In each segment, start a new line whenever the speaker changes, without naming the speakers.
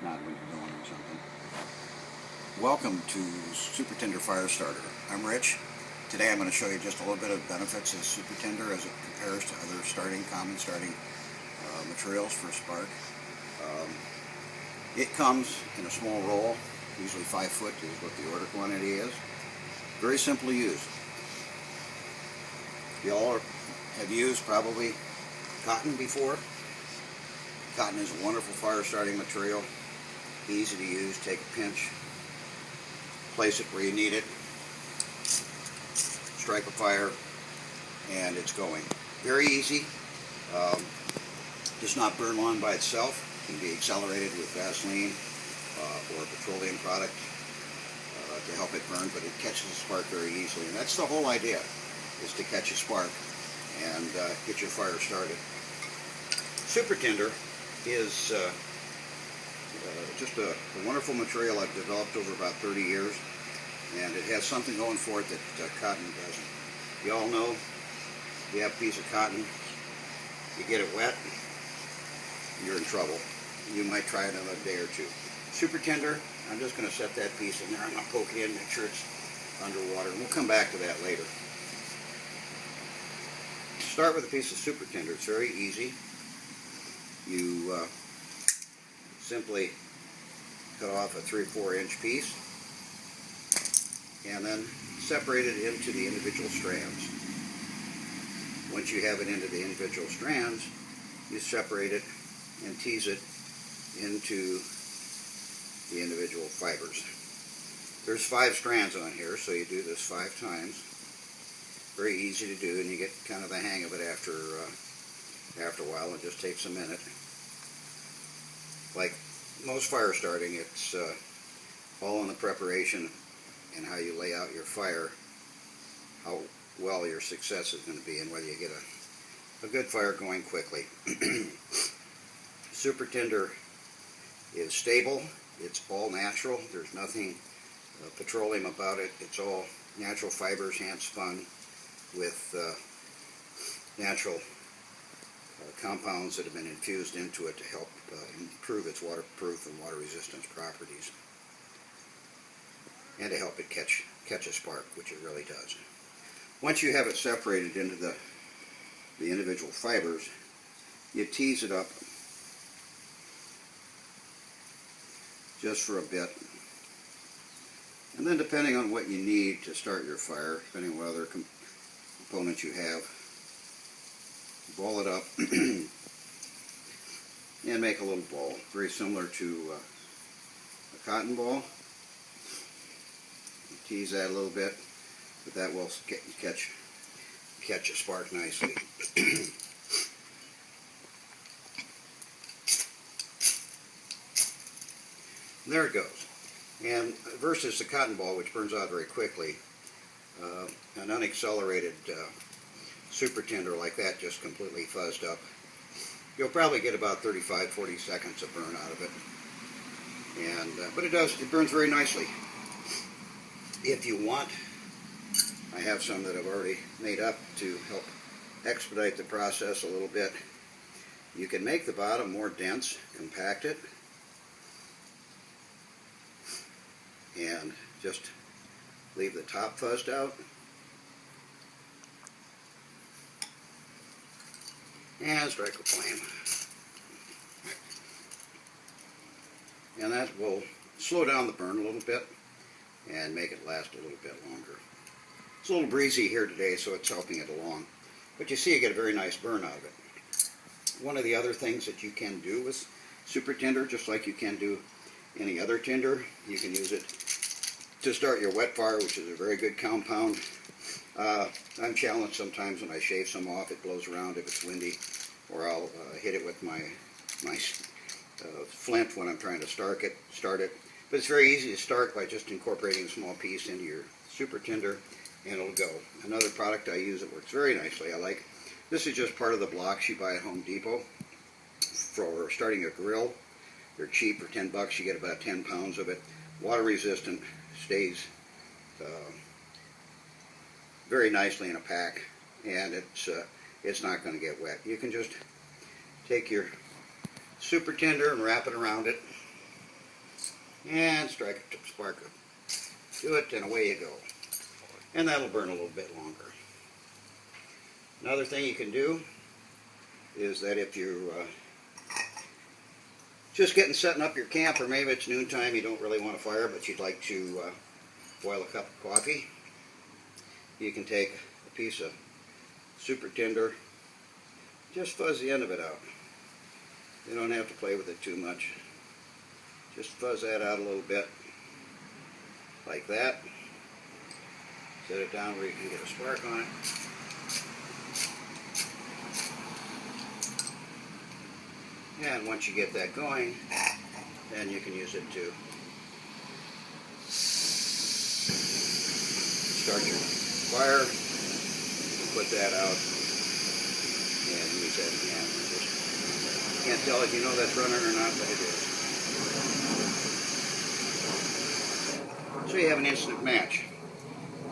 not when you're going or something. Welcome to Super Tinder Fire Starter. I'm Rich. Today I'm going to show you just a little bit of benefits of Super Tinder as it compares to other common starting materials for spark. Um, it comes in a small roll, usually 5 foot is what the order quantity is. Very simple to use. You all have used probably cotton before. Cotton is a wonderful fire starting material, easy to use. Take a pinch, place it where you need it, strike a fire, and it's going. Very easy. Does not burn long by itself. Can be accelerated with Vaseline or a petroleum product to help it burn, but it catches a spark very easily. And that's the whole idea, is to catch a spark and get your fire started. Super Tinder is just a wonderful material I've developed over about 30 years, and it has something going for it that cotton doesn't. You all know, if you have a piece of cotton, you get it wet, you're in trouble. You might try it another day or two. Super Tinder, I'm just going to set that piece in there. I'm going to poke it in, make sure it's underwater. We'll come back to that later. Start with a piece of Super Tinder. It's very easy. You simply cut off a 3-4 inch piece and then separate it into the individual strands. Once you have it into the individual strands, you separate it and tease it into the individual fibers. There's 5 strands on here, so you do this 5 times. Very easy to do, and you get kind of the hang of it after a while. It just takes a minute. Like most fire starting, it's all in the preparation and how you lay out your fire, how well your success is going to be, and whether you get a good fire going quickly. Super Tinder is stable. It's all natural. There's nothing petroleum about it. It's all natural fibers, hand spun with natural compounds that have been infused into it to help improve its waterproof and water resistance properties, and to help it catch a spark, which it really does. Once you have it separated into the individual fibers, you tease it up just for a bit, and then depending on what you need to start your fire, depending on what other components you have, ball it up and make a little ball, very similar to a cotton ball. You tease that a little bit, but that will catch a spark nicely. There it goes. And versus the cotton ball, which burns out very quickly, an unaccelerated Super Tinder like that, just completely fuzzed up, you'll probably get about 35-40 seconds of burn out of it. And but it burns very nicely. If you want, I have some that I've already made up to help expedite the process a little bit. You can make the bottom more dense, compact it, and just leave the top fuzzed out. And strike a flame. And that will slow down the burn a little bit and make it last a little bit longer. It's a little breezy here today, so it's helping it along. But you see, you get a very nice burn out of it. One of the other things that you can do with Super Tinder, just like you can do any other tinder, you can use it to start your wet fire, which is a very good compound. I'm challenged sometimes when I shave some off. It blows around if it's windy, or I'll hit it with my flint when I'm trying to start it. But it's very easy to start by just incorporating a small piece into your Super Tinder, and it'll go. Another product I use that works very nicely, this is just part of the blocks you buy at Home Depot for starting a grill. They're cheap. For $10 you get about 10 pounds of it. Water resistant, stays very nicely in a pack, and it's not going to get wet. You can just take your Super Tinder and wrap it around it, and strike a spark to it, and away you go. And that'll burn a little bit longer. Another thing you can do is that if you're just setting up your camp, or maybe it's noontime, you don't really want a fire, but you'd like to boil a cup of coffee, you can take a piece of super tinder, just fuzz the end of it out. You don't have to play with it too much. Just fuzz that out a little bit, like that. Set it down where you can get a spark on it. And once you get that going, then you can use it to start your fire, put that out, and use that again. Just can't tell if you know that's running or not, but it is. So you have an instant match.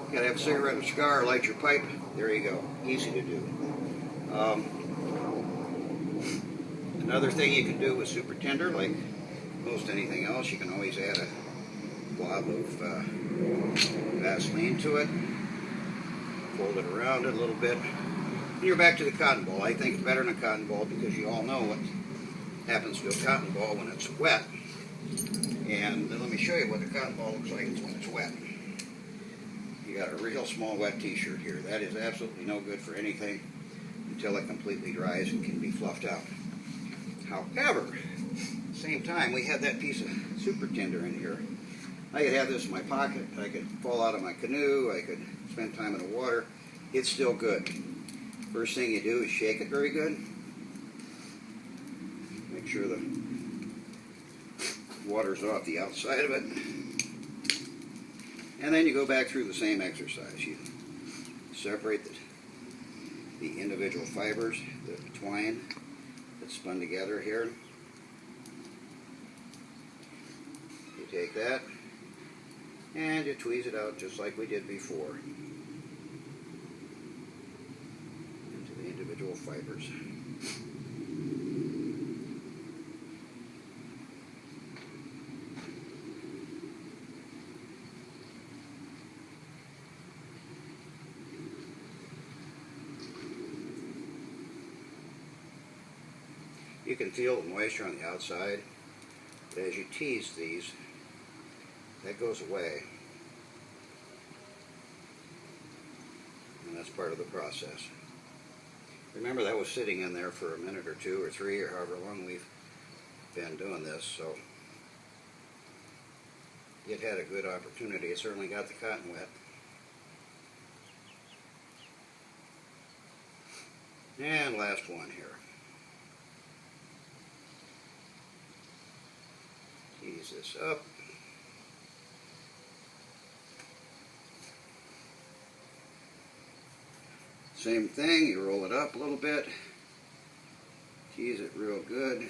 You gotta have a cigarette, a cigar, or light your pipe. There you go. Easy to do. Another thing you can do with super tinder, like most anything else, you can always add a blob of Vaseline to it, fold it around it a little bit, and you're back to the cotton ball. I think it's better than a cotton ball because you all know what happens to a cotton ball when it's wet. And let me show you what the cotton ball looks like when it's wet. You got a real small wet t-shirt here. That is absolutely no good for anything until it completely dries and can be fluffed out. However, at the same time, we had that piece of super tinder in here. I could have this in my pocket. I could fall out of my canoe. I could spend time in the water. It's still good. First thing you do is shake it very good. Make sure the water's off the outside of it. And then you go back through the same exercise. You separate the individual fibers, the twine that's spun together here. You take that and you tweeze it out just like we did before into the individual fibers. You can feel the moisture on the outside, but as you tease these, that goes away, and that's part of the process. Remember, that was sitting in there for a minute or two or three or however long we've been doing this, so it had a good opportunity. It certainly got the cotton wet. And last one here. Ease this up. Same thing, you roll it up a little bit, tease it real good.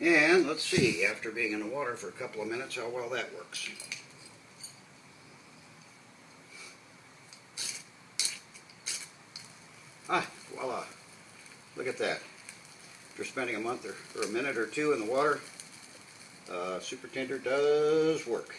And let's see, after being in the water for a couple of minutes, how well that works. Ah, voila. Look at that. After spending a month or a minute or two in the water, super tinder does work.